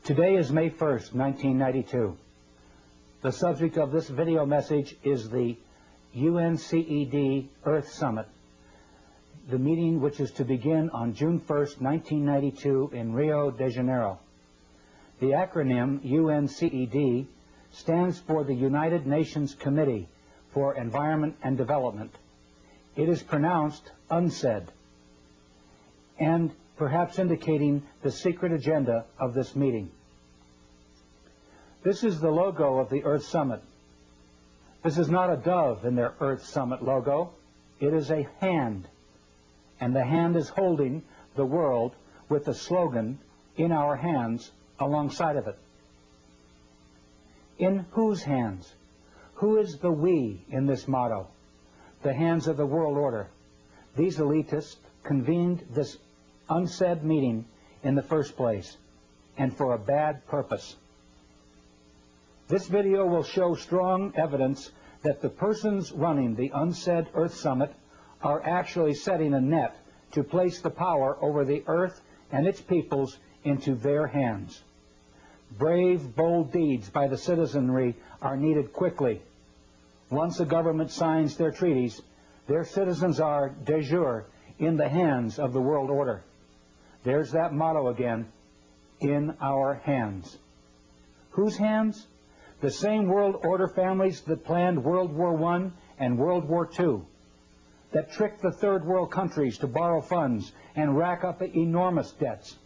Today is May 1st, 1992. The subject of this video message is the UNCED Earth Summit, the meeting which is to begin on June 1st, 1992 in Rio de Janeiro. The acronym UNCED stands for the United Nations Committee for Environment and Development. It is pronounced UNCED, and perhaps indicating the secret agenda of this meeting. This is the logo of the Earth Summit. This is not a dove in their Earth Summit logo. It is a hand, and the hand is holding the world with the slogan, "In our hands," alongside of it. In whose hands? Who is the we in this motto? The hands of the world order. These elitists convened this UNCED meeting in the first place, and for a bad purpose. This video will show strong evidence that the persons running the UNCED Earth Summit are actually setting a net to place the power over the Earth and its peoples into their hands. Brave, bold deeds by the citizenry are needed quickly. Once a government signs their treaties, their citizens are, de jure, in the hands of the world order. There's that motto again, in our hands. Whose hands? The same world order families that planned World War I and World War II, that tricked the third world countries to borrow funds and rack up enormous debts.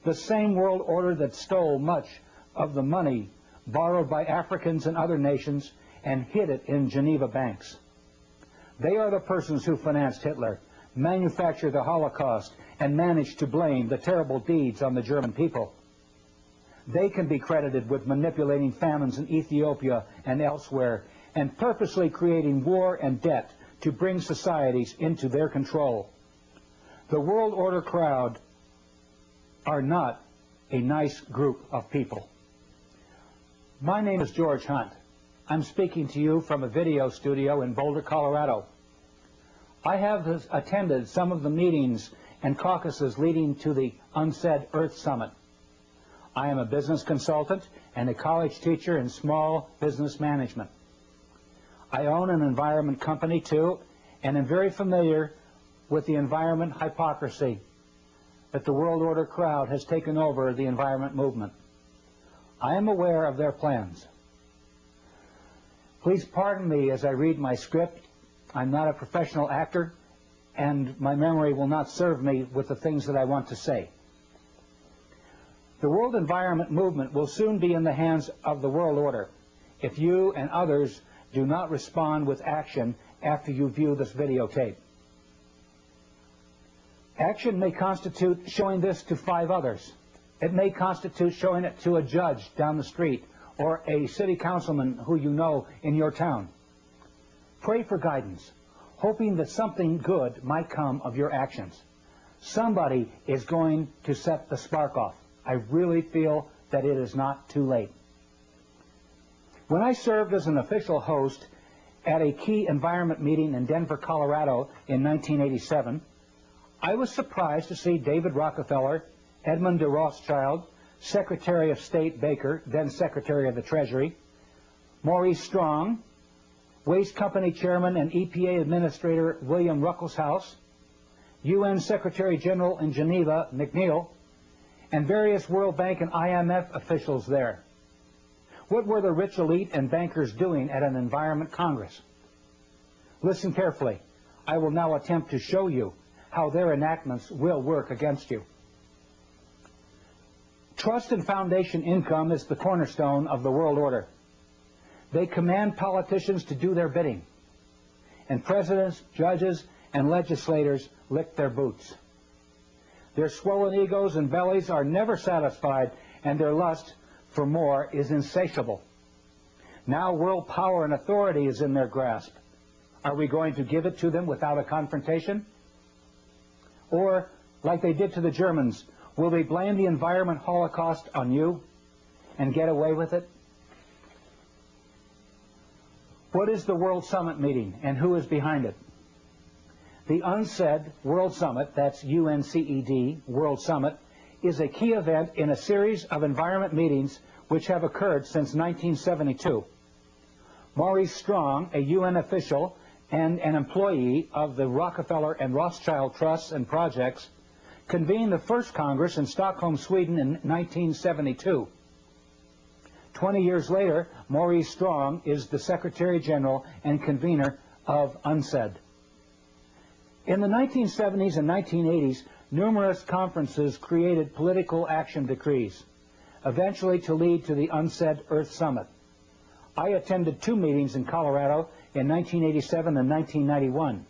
The same world order that stole much of the money borrowed by Africans and other nations and hid it in Geneva banks. They are the persons who financed Hitler, manufactured the Holocaust, and managed to blame the terrible deeds on the German people. They can be credited with manipulating famines in Ethiopia and elsewhere, and purposely creating war and debt to bring societies into their control. The world order crowd are not a nice group of people. My name is George Hunt. I'm speaking to you from a video studio in Boulder, Colorado. I have attended some of the meetings and caucuses leading to the UNCED Earth Summit. I am a business consultant and a college teacher in small business management. I own an environment company too, and am very familiar with the environment hypocrisy that the world order crowd has taken over the environment movement. I am aware of their plans. Please pardon me as I read my script. I'm not a professional actor, and my memory will not serve me with the things that I want to say. The world environment movement will soon be in the hands of the world order if you and others do not respond with action after you view this videotape. Action may constitute showing this to 5 others. It may constitute showing it to a judge down the street or a city councilman who you know in your town. Pray for guidance, hoping that something good might come of your actions. Somebody is going to set the spark off. I really feel that it is not too late. When I served as an official host at a key environment meeting in Denver, Colorado in 1987, I was surprised to see David Rockefeller, Edmund de Rothschild, Secretary of State Baker, then Secretary of the Treasury, Maurice Strong, Waste Company Chairman and EPA Administrator William Ruckelshaus, UN Secretary General in Geneva McNeil, and various World Bank and IMF officials there. What were the rich elite and bankers doing at an environment congress? Listen carefully. I will now attempt to show you how their enactments will work against you. Trust and foundation income is the cornerstone of the world order. They command politicians to do their bidding, and presidents, judges, and legislators lick their boots. Their swollen egos and bellies are never satisfied, and their lust for more is insatiable. Now world power and authority is in their grasp. Are we going to give it to them without a confrontation? Or, like they did to the Germans, will they blame the environment holocaust on you and get away with it? What is the World Summit meeting, and who is behind it? The UNCED World Summit, that's UNCED World Summit, is a key event in a series of environment meetings which have occurred since 1972. Maurice Strong, a UN official and an employee of the Rockefeller and Rothschild Trusts and Projects, convened the first Congress in Stockholm, Sweden in 1972. 20 years later, Maurice Strong is the Secretary General and convener of UNCED. In the 1970s and 1980s, numerous conferences created political action decrees, eventually to lead to the UNCED Earth Summit. I attended 2 meetings in Colorado in 1987 and 1991.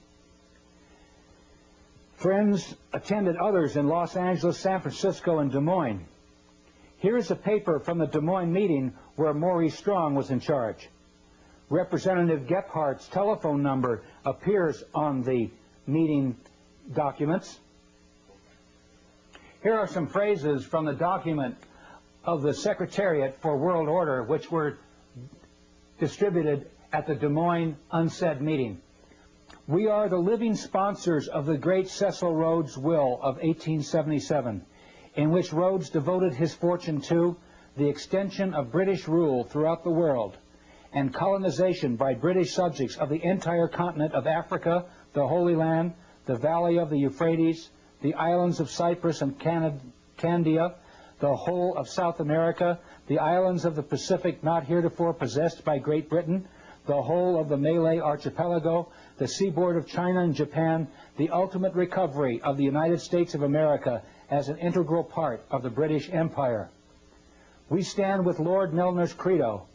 Friends attended others in Los Angeles, San Francisco, and Des Moines. Here is a paper from the Des Moines meeting where Maurice Strong was in charge. Representative Gephardt's telephone number appears on the meeting documents. Here are some phrases from the document of the Secretariat for World Order, which were distributed at the Des Moines UNCED meeting. We are the living sponsors of the great Cecil Rhodes' will of 1877, in which Rhodes devoted his fortune to the extension of British rule throughout the world and colonization by British subjects of the entire continent of Africa, the Holy Land, the valley of the Euphrates, the islands of Cyprus and Candia, the whole of South America, the islands of the Pacific not heretofore possessed by Great Britain, the whole of the Malay archipelago, the seaboard of China and Japan, the ultimate recovery of the United States of America as an integral part of the British Empire. We stand with Lord Milner's credo.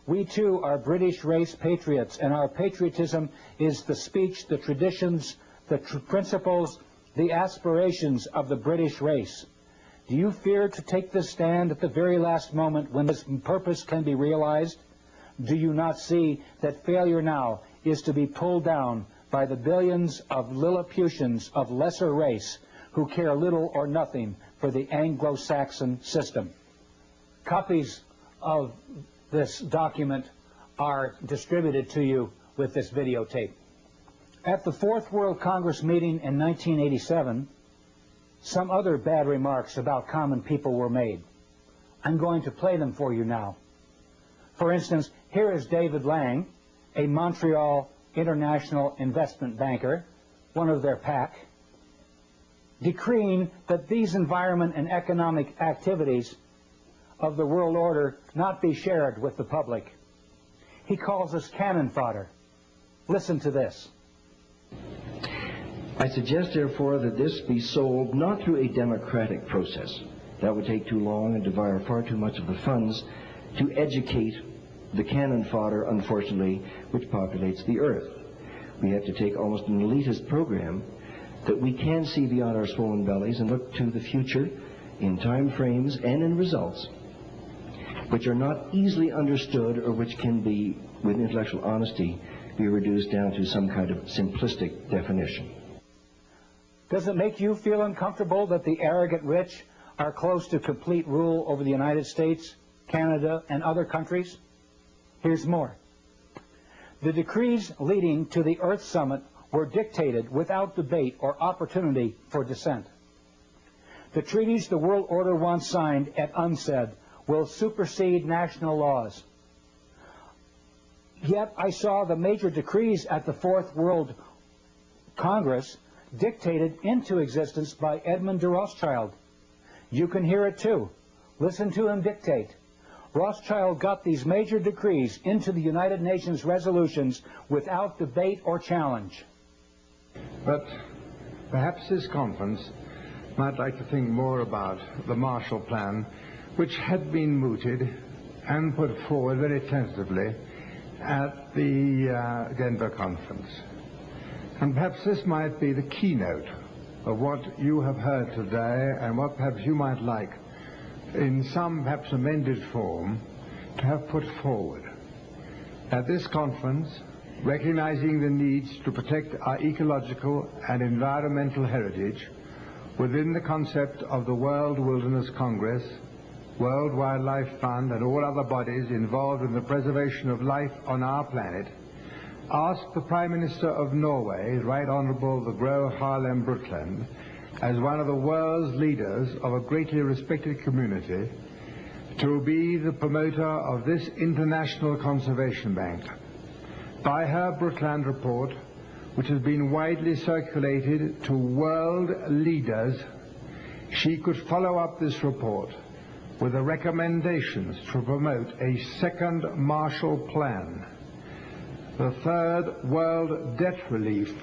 We too are British race patriots, and our patriotism is the speech, the traditions, the principles, the aspirations of the British race. Do you fear to take this stand at the very last moment when this purpose can be realized? Do you not see that failure now is to be pulled down by the billions of Lilliputians of lesser race who care little or nothing for the Anglo-Saxon system? Copies of this document are distributed to you with this videotape. At the Fourth World Congress meeting in 1987, some other bad remarks about common people were made. I'm going to play them for you now. For instance, here is David Lang, a Montreal international investment banker, one of their pack, decreeing that these environment and economic activities of the world order not be shared with the public. He calls us cannon fodder. Listen to this. I suggest, therefore, that this be sold not through a democratic process. That would take too long and devour far too much of the funds to educate the cannon fodder, unfortunately, which populates the earth. We have to take almost an elitist program that we can see beyond our swollen bellies and look to the future in time frames and in results which are not easily understood or which can be, with intellectual honesty, be reduced down to some kind of simplistic definition. Does it make you feel uncomfortable that the arrogant rich are close to complete rule over the United States, Canada, and other countries? Here's more. The decrees leading to the Earth Summit were dictated without debate or opportunity for dissent. The treaties the world order once signed at UNCED will supersede national laws. Yet I saw the major decrees at the Fourth World Congress dictated into existence by Edmund de Rothschild. You can hear it too. Listen to him dictate. Rothschild got these major decrees into the United Nations resolutions without debate or challenge. But perhaps this conference might like to think more about the Marshall Plan, which had been mooted and put forward very tentatively at the Denver conference. And perhaps this might be the keynote of what you have heard today and what perhaps you might like in some perhaps amended form to have put forward. At this conference, recognizing the needs to protect our ecological and environmental heritage within the concept of the World Wilderness Congress, World Wildlife Fund, and all other bodies involved in the preservation of life on our planet, asked the Prime Minister of Norway, Right Honourable the Gro Harlem Brundtland, as one of the world's leaders of a greatly respected community, to be the promoter of this International Conservation Bank. By her Brookland report, which has been widely circulated to world leaders, she could follow up this report with the recommendations to promote a second Marshall Plan, the third world debt relief,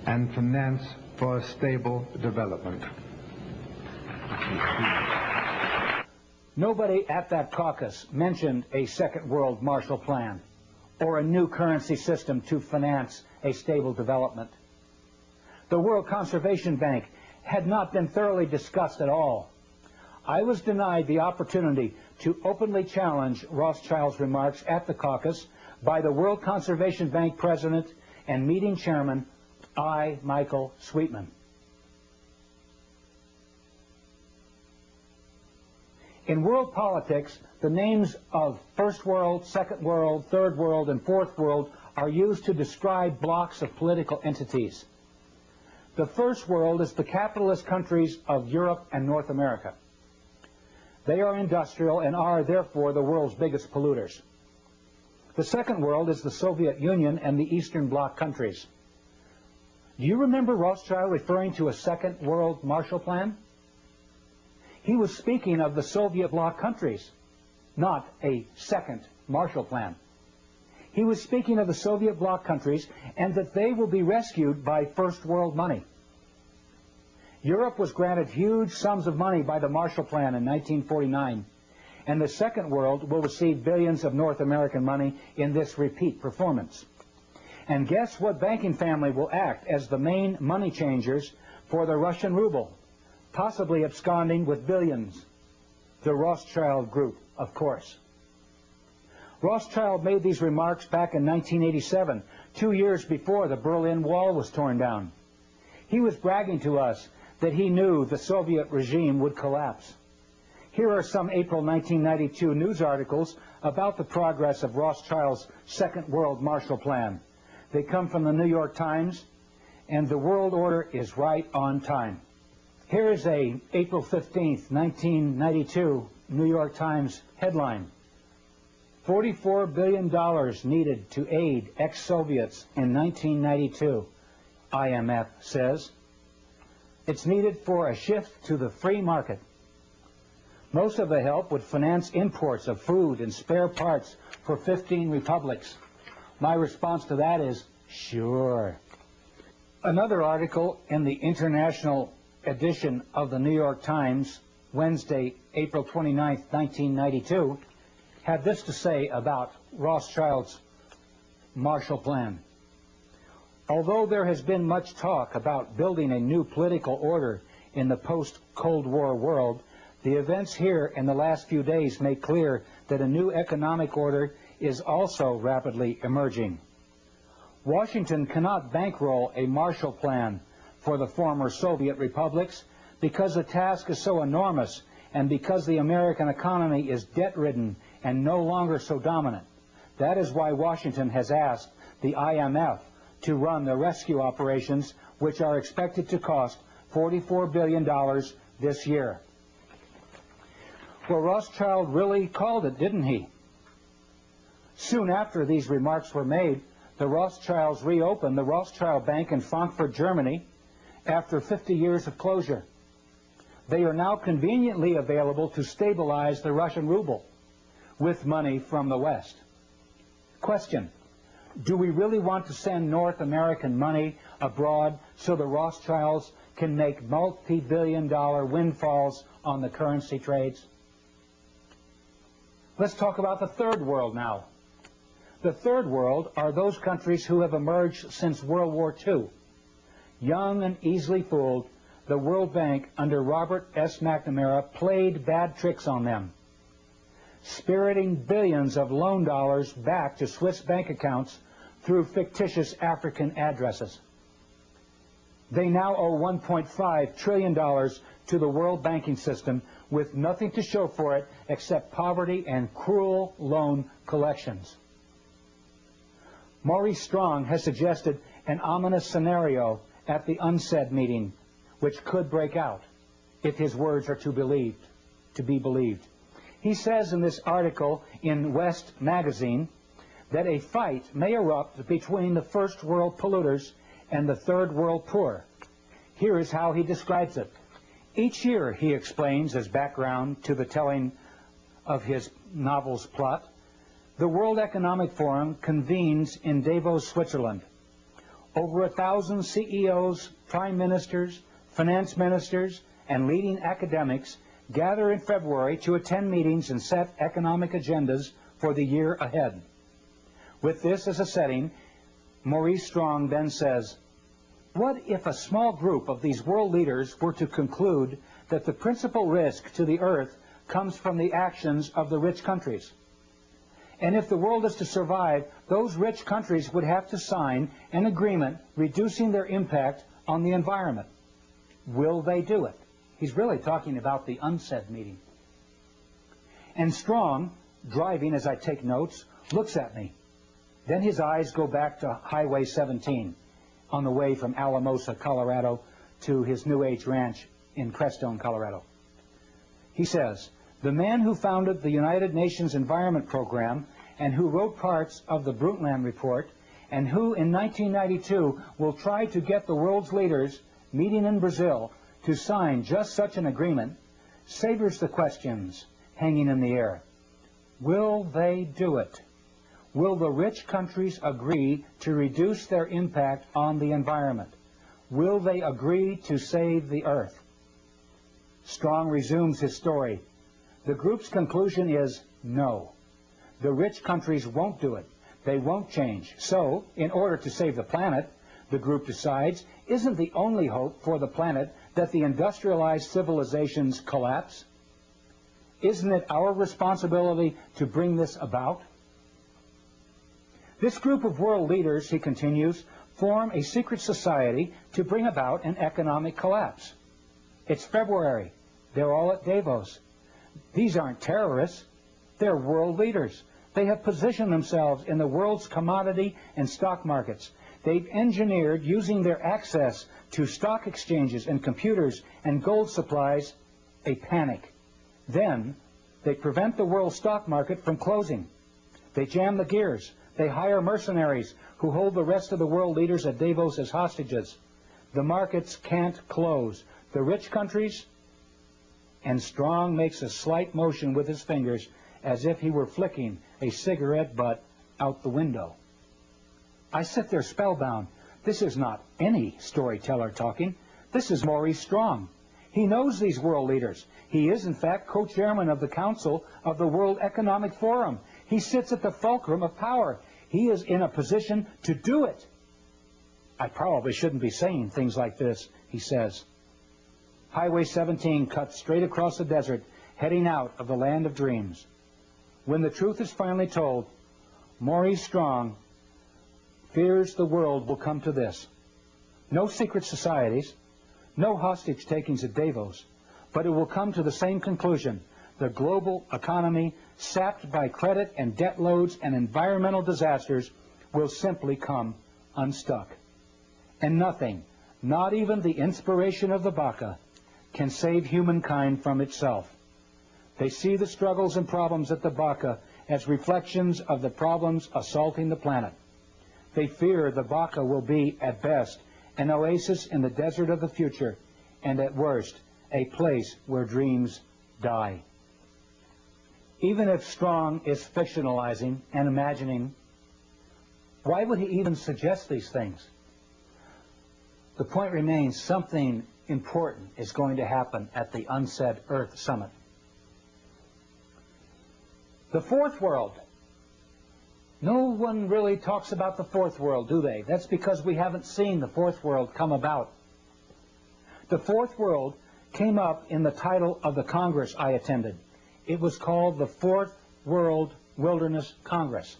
and finance for a stable development. Nobody at that caucus mentioned a second world Marshall Plan or a new currency system to finance a stable development. The World Conservation Bank had not been thoroughly discussed at all. I was denied the opportunity to openly challenge Rothschild's remarks at the caucus by the World Conservation Bank president and meeting chairman, I. Michael Sweetman. In world politics, the names of First World, Second World, Third World, and Fourth World are used to describe blocks of political entities. The First World is the capitalist countries of Europe and North America. They are industrial and are, therefore, the world's biggest polluters. The Second World is the Soviet Union and the Eastern Bloc countries. Do you remember Rothschild referring to a Second World Marshall Plan? He was speaking of the Soviet bloc countries, not a second Marshall Plan. He was speaking of the Soviet bloc countries and that they will be rescued by First World money. Europe was granted huge sums of money by the Marshall Plan in 1949, and the Second World will receive billions of North American money in this repeat performance. And guess what banking family will act as the main money changers for the Russian ruble, possibly absconding with billions? The Rothschild Group, of course. Rothschild made these remarks back in 1987, 2 years before the Berlin Wall was torn down. He was bragging to us that he knew the Soviet regime would collapse. Here are some April 1992 news articles about the progress of Rothschild's Second World Marshall Plan. They come from the New York Times, and the world order is right on time. Here is a April 15th, 1992 New York Times headline. $44 billion needed to aid ex-Soviets in 1992, IMF says. It's needed for a shift to the free market. Most of the help would finance imports of food and spare parts for 15 republics. My response to that is, sure. Another article in the international edition of the New York Times, Wednesday, April 29, 1992, had this to say about Rothschild's Marshall Plan. Although there has been much talk about building a new political order in the post-Cold War world, the events here in the last few days make clear that a new economic order is also rapidly emerging. Washington cannot bankroll a Marshall Plan for the former Soviet republics because the task is so enormous and because the American economy is debt-ridden and no longer so dominant. That is why Washington has asked the IMF to run the rescue operations, which are expected to cost $44 billion this year. Well, Rothschild really called it, didn't he? Soon after these remarks were made, the Rothschilds reopened the Rothschild Bank in Frankfurt, Germany, after 50 years of closure. They are now conveniently available to stabilize the Russian ruble with money from the West. Question: do we really want to send North American money abroad so the Rothschilds can make multi-billion-dollar windfalls on the currency trades? Let's talk about the Third World now. The Third World are those countries who have emerged since World War II. Young and easily fooled, the World Bank under Robert S. McNamara played bad tricks on them, spiriting billions of loan dollars back to Swiss bank accounts through fictitious African addresses. They now owe $1.5 trillion to the world banking system with nothing to show for it except poverty and cruel loan collections. Maurice Strong has suggested an ominous scenario at the UNCED meeting, which could break out if his words are to be believed. He says in this article in West magazine that a fight may erupt between the first world polluters and the third world poor. Here is how he describes it. Each year, he explains as background to the telling of his novel's plot, the World Economic Forum convenes in Davos, Switzerland. Over 1,000 CEOs, prime ministers, finance ministers, and leading academics gather in February to attend meetings and set economic agendas for the year ahead. With this as a setting, Maurice Strong then says, what if a small group of these world leaders were to conclude that the principal risk to the earth comes from the actions of the rich countries? And if the world is to survive, those rich countries would have to sign an agreement reducing their impact on the environment. Will they do it? He's really talking about the UNCED meeting. And Strong, driving as I take notes, looks at me. Then his eyes go back to Highway 17 on the way from Alamosa, Colorado to his New Age ranch in Crestone, Colorado. He says, the man who founded the United Nations Environment Program and who wrote parts of the Brundtland Report and who in 1992 will try to get the world's leaders meeting in Brazil to sign just such an agreement savors the questions hanging in the air. Will they do it? Will the rich countries agree to reduce their impact on the environment? Will they agree to save the earth? Strong resumes his story. The group's conclusion is no. The rich countries won't do it. They won't change. So, in order to save the planet, the group decides, isn't the only hope for the planet that the industrialized civilizations collapse? Isn't it our responsibility to bring this about? This group of world leaders, he continues, form a secret society to bring about an economic collapse. It's February. They're all at Davos. These aren't terrorists. They're world leaders. They have positioned themselves in the world's commodity and stock markets. They've engineered, using their access to stock exchanges and computers and gold supplies, a panic. Then they prevent the world stock market from closing. They jam the gears. They hire mercenaries who hold the rest of the world leaders at Davos as hostages. The markets can't close. The rich countries, and Strong makes a slight motion with his fingers as if he were flicking a cigarette butt out the window. I sit there spellbound. This is not any storyteller talking. This is Maurice Strong. He knows these world leaders. He is, in fact, co-chairman of the Council of the World Economic Forum. He sits at the fulcrum of power. He is in a position to do it. I probably shouldn't be saying things like this, he says. Highway 17 cuts straight across the desert, heading out of the land of dreams. When the truth is finally told, Maurice Strong fears the world will come to this. No secret societies, no hostage takings at Davos, but it will come to the same conclusion. The global economy, sapped by credit and debt loads and environmental disasters, will simply come unstuck. And nothing, not even the inspiration of the Baka, can save humankind from itself. They see the struggles and problems at the Baka as reflections of the problems assaulting the planet. They fear the Baka will be, at best, an oasis in the desert of the future, and at worst, a place where dreams die. Even if Strong is fictionalizing and imagining, why would he even suggest these things? The point remains, something important is going to happen at the UNCED Earth Summit. The fourth world. No one really talks about the fourth world, do they? That's because we haven't seen the fourth world come about. The fourth world came up in the title of the Congress I attended. It was called the Fourth World Wilderness Congress.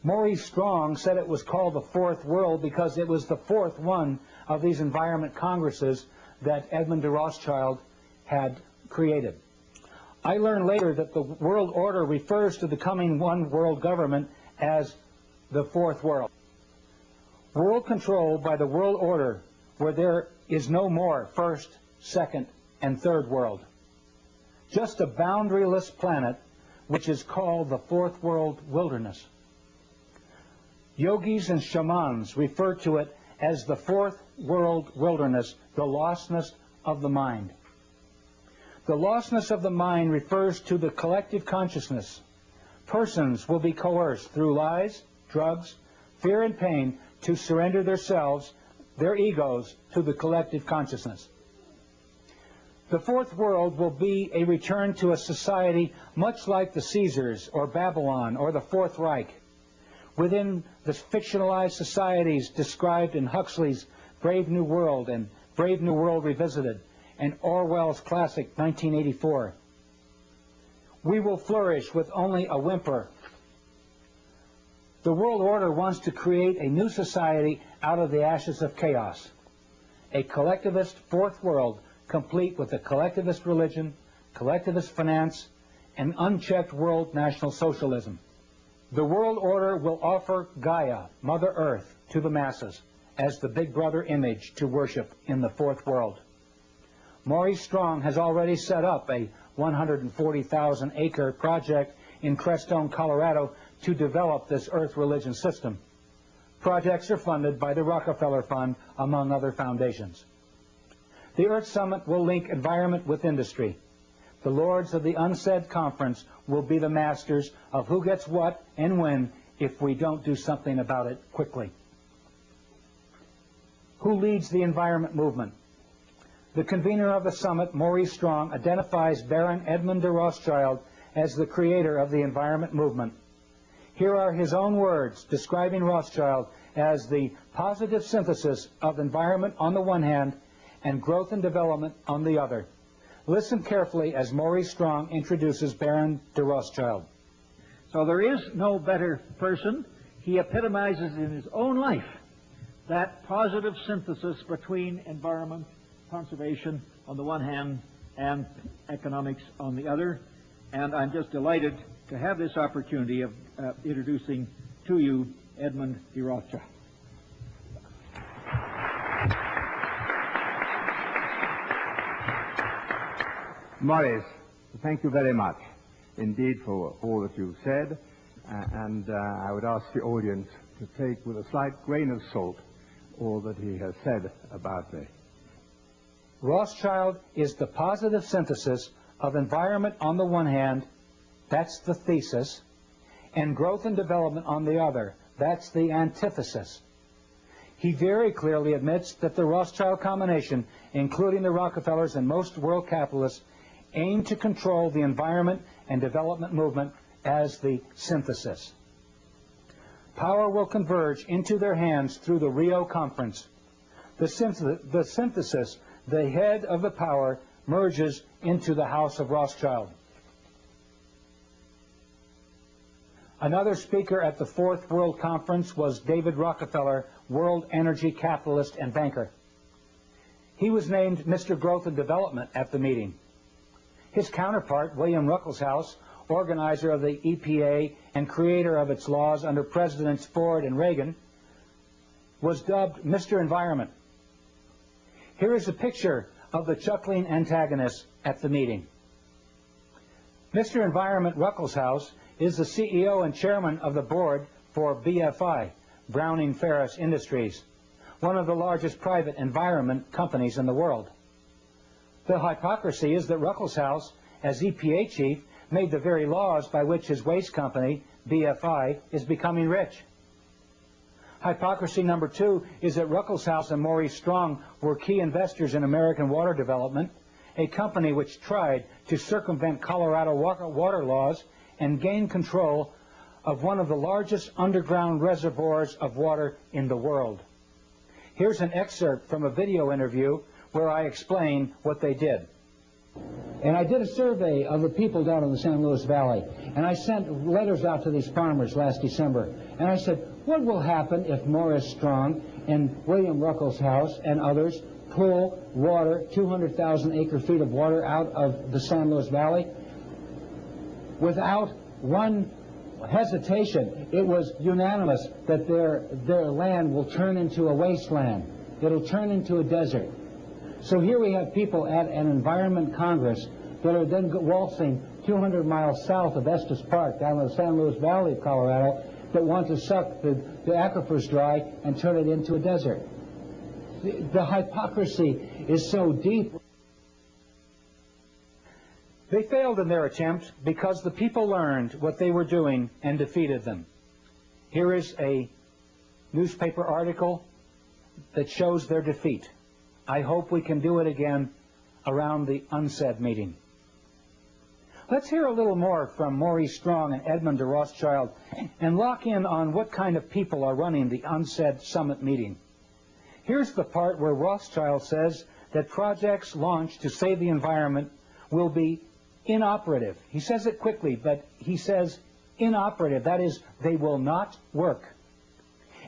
Maurice Strong said it was called the Fourth World because it was the fourth one of these environment congresses that Edmund de Rothschild had created. I learned later that the world order refers to the coming one world government as the Fourth World. World control by the world order, where there is no more first, second, and third world. Just a boundaryless planet which is called the fourth world wilderness. Yogis and shamans refer to it as the fourth world wilderness, the lostness of the mind. The lostness of the mind refers to the collective consciousness. Persons will be coerced through lies, drugs, fear, and pain to surrender themselves, their egos, to the collective consciousness. The fourth world will be a return to a society much like the Caesars or Babylon or the Fourth Reich. Within the fictionalized societies described in Huxley's Brave New World and Brave New World Revisited and Orwell's classic 1984. We will flourish with only a whimper. The world order wants to create a new society out of the ashes of chaos. A collectivist fourth world complete with a collectivist religion, collectivist finance, and unchecked world national socialism. The world order will offer Gaia, Mother Earth, to the masses as the Big Brother image to worship in the fourth world. Maurice Strong has already set up a 140,000-acre project in Crestone, Colorado, to develop this Earth religion system. Projects are funded by the Rockefeller Fund, among other foundations. The Earth Summit will link environment with industry. The lords of the UNCED conference will be the masters of who gets what and when if we don't do something about it quickly. Who leads the environment movement? The convener of the summit, Maurice Strong, identifies Baron Edmund de Rothschild as the creator of the environment movement. Here are his own words describing Rothschild as the positive synthesis of environment on the one hand and growth and development on the other. Listen carefully as Maurice Strong introduces Baron de Rothschild. So there is no better person. He epitomizes in his own life that positive synthesis between environment, conservation on the one hand, and economics on the other. And I'm just delighted to have this opportunity of introducing to you Edmund de Rothschild. Maurice, thank you very much indeed for all that you've said, and I would ask the audience to take with a slight grain of salt all that he has said about me. Rothschild is the positive synthesis of environment on the one hand, that's the thesis, and growth and development on the other, that's the antithesis. He very clearly admits that the Rothschild combination, including the Rockefellers and most world capitalists, aim to control the environment and development movement as the synthesis. Power will converge into their hands through the Rio Conference. The synthesis, the head of the power, merges into the House of Rothschild. Another speaker at the Fourth World Conference was David Rockefeller, world energy capitalist and banker. He was named Mr. Growth and Development at the meeting. His counterpart, William Ruckelshaus, organizer of the EPA and creator of its laws under Presidents Ford and Reagan, was dubbed Mr. Environment. Here is a picture of the chuckling antagonists at the meeting. Mr. Environment Ruckelshaus is the CEO and chairman of the board for BFI, Browning Ferris Industries, one of the largest private environment companies in the world. The hypocrisy is that Ruckelshaus, as EPA chief, made the very laws by which his waste company, BFI, is becoming rich. Hypocrisy number two is that Ruckelshaus and Maurice Strong were key investors in American Water Development, a company which tried to circumvent Colorado water laws and gain control of one of the largest underground reservoirs of water in the world. Here's an excerpt from a video interview where I explain what they did. And I did a survey of the people down in the San Luis Valley, and I sent letters out to these farmers last December, and I said, what will happen if Maurice Strong and William Ruckelshaus and others pull water, 200,000 acre-feet of water out of the San Luis Valley? Without one hesitation, it was unanimous that their land will turn into a wasteland. It'll turn into a desert. So here we have people at an Environment Congress that are then waltzing 200 miles south of Estes Park down in the San Luis Valley of Colorado that want to suck the aquifers dry and turn it into a desert. The hypocrisy is so deep. They failed in their attempt because the people learned what they were doing and defeated them. Here is a newspaper article that shows their defeat. I hope we can do it again around the UNCED meeting. Let's hear a little more from Maurice Strong and Edmund de Rothschild and lock in on what kind of people are running the UNCED summit meeting. Here's the part where Rothschild says that projects launched to save the environment will be inoperative. He says it quickly, but he says inoperative. That is, they will not work.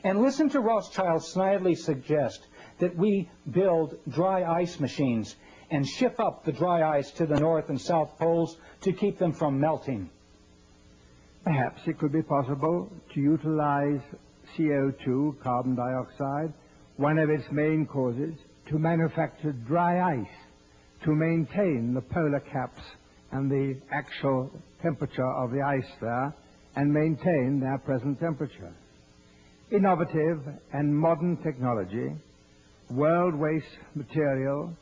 And listen to Rothschild snidely suggest that we build dry ice machines and ship up the dry ice to the North and South Poles to keep them from melting. Perhaps it could be possible to utilize CO2, carbon dioxide, one of its main causes, to manufacture dry ice, to maintain the polar caps and the actual temperature of the ice there, and maintain their present temperature. Innovative and modern technology, world waste material,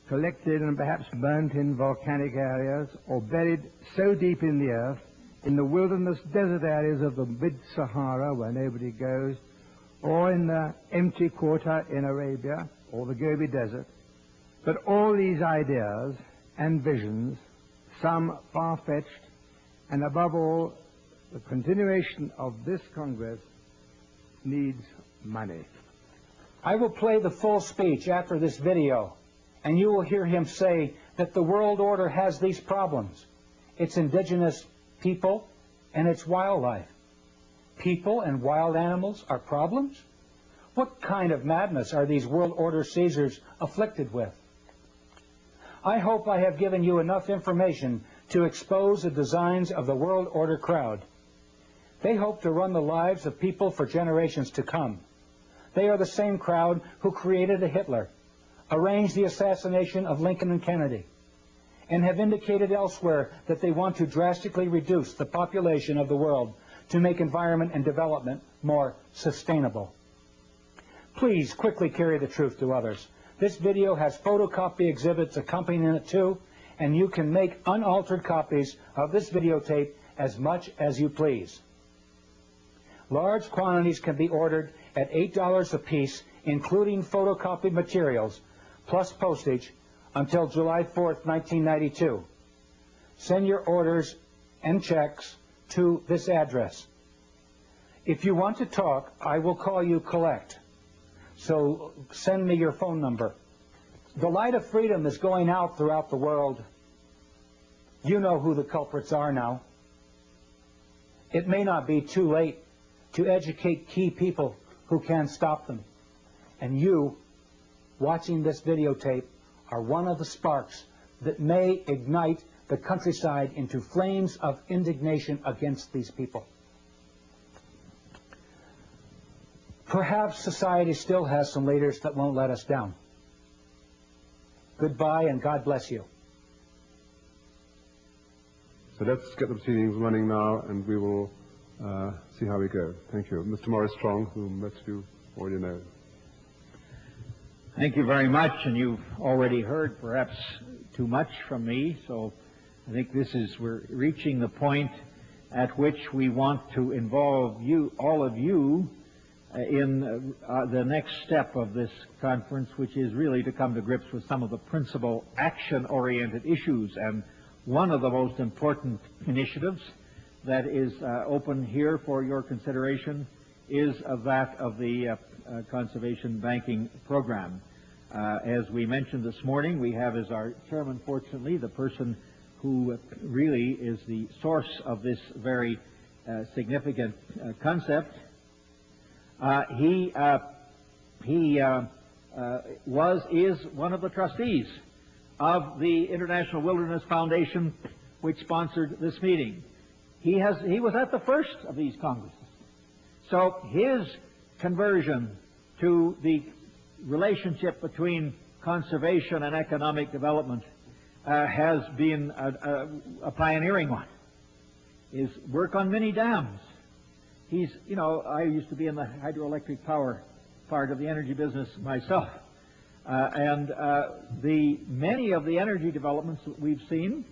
collected and perhaps burnt in volcanic areas or buried so deep in the earth, in the wilderness desert areas of the mid-Sahara where nobody goes, or in the empty quarter in Arabia or the Gobi Desert. But all these ideas and visions, some far-fetched, and above all, the continuation of this Congress needs money. I will play the full speech after this video, and you will hear him say that the world order has these problems. It's indigenous people and it's wildlife. People and wild animals are problems? What kind of madness are these world order Caesars afflicted with? I hope I have given you enough information to expose the designs of the world order crowd. They hope to run the lives of people for generations to come. They are the same crowd who created a Hitler, arranged the assassination of Lincoln and Kennedy, and have indicated elsewhere that they want to drastically reduce the population of the world to make environment and development more sustainable. Please quickly carry the truth to others. This video has photocopy exhibits accompanying it too, and you can make unaltered copies of this videotape as much as you please. Large quantities can be ordered at $8 a piece, including photocopied materials, plus postage, until July 4th, 1992. Send your orders and checks to this address. If you want to talk, I will call you collect. So send me your phone number. The light of freedom is going out throughout the world. You know who the culprits are now. It may not be too late to educate key people who can stop them. And you, watching this videotape, are one of the sparks that may ignite the countryside into flames of indignation against these people. Perhaps society still has some leaders that won't let us down. Goodbye and God bless you. So let's get the proceedings running now, and we will see how we go. Thank you. Mr. Maurice Strong, whom most of you already know. Thank you very much, and you've already heard perhaps too much from me, so I think we're reaching the point at which we want to involve you, all of you, in the next step of this conference, which is really to come to grips with some of the principal action-oriented issues. And one of the most important initiatives that is open here for your consideration is that of the conservation banking program. As we mentioned this morning, we have as our chairman, fortunately, the person who really is the source of this very significant concept. He is one of the trustees of the International Wilderness Foundation, which sponsored this meeting. He was at the first of these congresses. So his conversion to the relationship between conservation and economic development has been a pioneering one. Is work on mini dams. I used to be in the hydroelectric power part of the energy business myself. Many of the energy developments that we've seen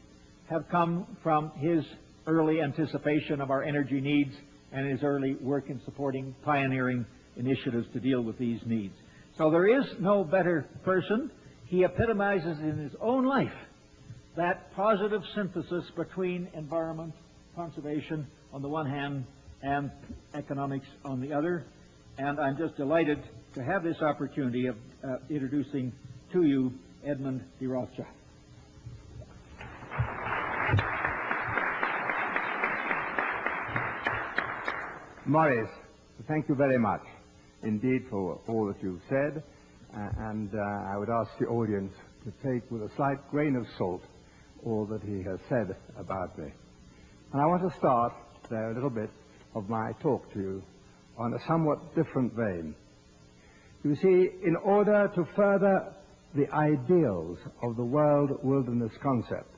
have come from his early anticipation of our energy needs and his early work in supporting pioneering initiatives to deal with these needs. So there is no better person. He epitomizes in his own life that positive synthesis between environment, conservation on the one hand, and economics on the other. And I'm just delighted to have this opportunity of introducing to you Edmund de Rothschild. Morris, thank you very much indeed for all that you've said, and I would ask the audience to take with a slight grain of salt all that he has said about me. And I want to start there a little bit of my talk to you on a somewhat different vein. You see, in order to further the ideals of the world wilderness concept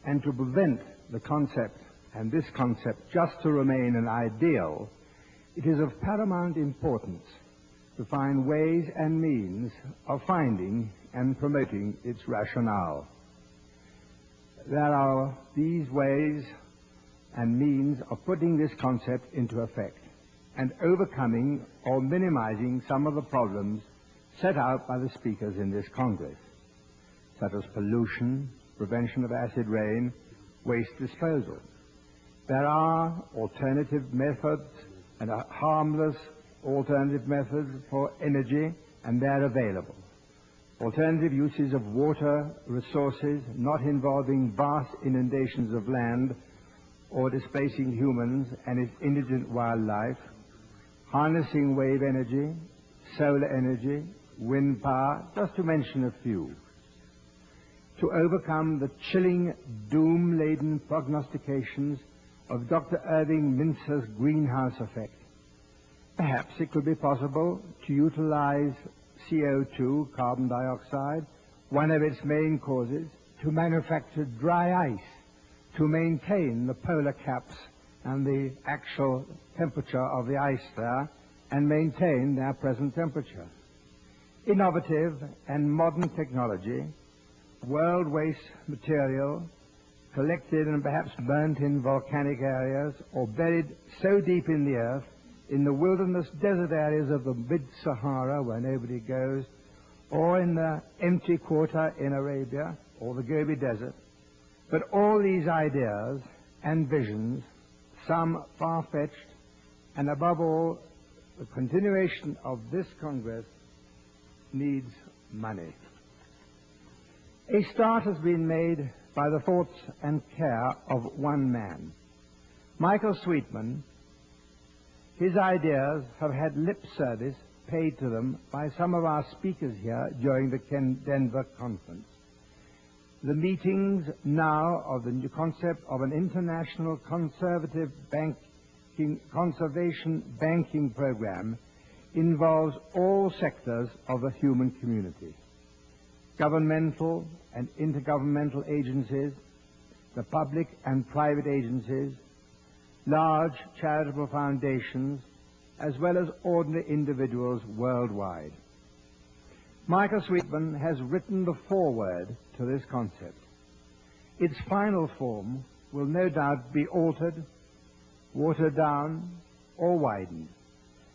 and to prevent the concept and this concept just to remain an ideal, it is of paramount importance to find ways and means of finding and promoting its rationale. There are these ways and means of putting this concept into effect and overcoming or minimizing some of the problems set out by the speakers in this Congress, such as pollution, prevention of acid rain, waste disposal. There are alternative methods and harmless alternative methods for energy, and they're available. Alternative uses of water resources not involving vast inundations of land or displacing humans and its indigent wildlife, harnessing wave energy, solar energy, wind power, just to mention a few. To overcome the chilling, doom-laden prognostications of Dr. Irving Mintzer's greenhouse effect, perhaps it could be possible to utilize CO2, carbon dioxide, one of its main causes, to manufacture dry ice to maintain the polar caps and the actual temperature of the ice there and maintain their present temperature. Innovative and modern technology, world waste material collected and perhaps burnt in volcanic areas or buried so deep in the earth in the wilderness desert areas of the mid-Sahara where nobody goes, or in the empty quarter in Arabia or the Gobi Desert. But all these ideas and visions, some far-fetched, and above all, the continuation of this Congress needs money. A start has been made by the thoughts and care of one man. Michael Sweetman. His ideas have had lip service paid to them by some of our speakers here during the Denver conference. The meetings now of the new concept of an international conservation banking program involves all sectors of the human community, governmental and intergovernmental agencies, the public and private agencies, large charitable foundations, as well as ordinary individuals worldwide. Michael Sweetman has written the foreword to this concept. Its final form will no doubt be altered, watered down, or widened.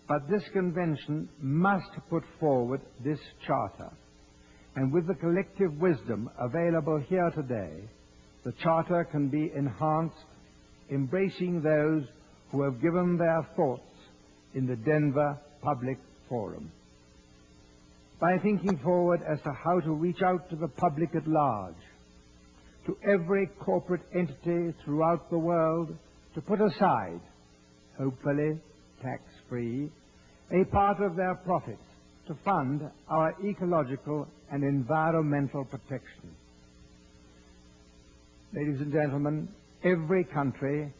But this convention must put forward this charter. And with the collective wisdom available here today, the charter can be enhanced, embracing those who have given their thoughts in the Denver Public Forum. By thinking forward as to how to reach out to the public at large, to every corporate entity throughout the world to put aside, hopefully tax-free, a part of their profits to fund our ecological and environmental protection. Ladies and gentlemen, every country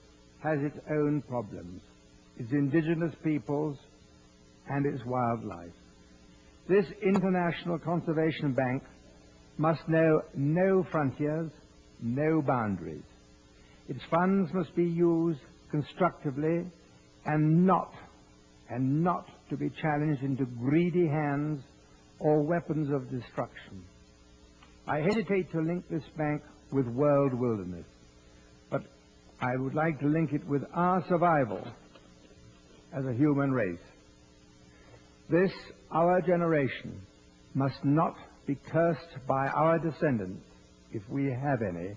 has its own problems, its indigenous peoples and its wildlife. This International Conservation Bank must know no frontiers, no boundaries. Its funds must be used constructively and not to be challenged into greedy hands or weapons of destruction. I hesitate to link this bank with world wilderness, but I would like to link it with our survival as a human race. This, our generation, must not be cursed by our descendants, if we have any,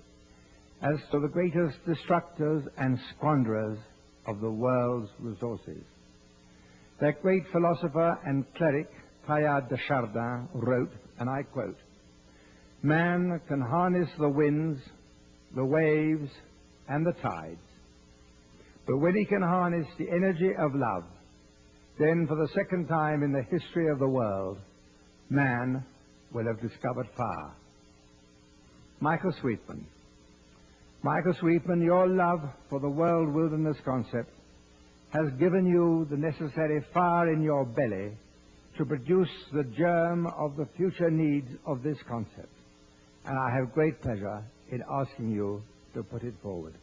as to the greatest destructors and squanderers of the world's resources. That great philosopher and cleric, Teilhard de Chardin, wrote, and I quote, "Man can harness the winds, the waves, and the tides. But when he can harness the energy of love, then for the second time in the history of the world, man will have discovered fire." Michael Sweetman. Michael Sweetman, your love for the world wilderness concept has given you the necessary fire in your belly to produce the germ of the future needs of this concept. And I have great pleasure in asking you to put it forward.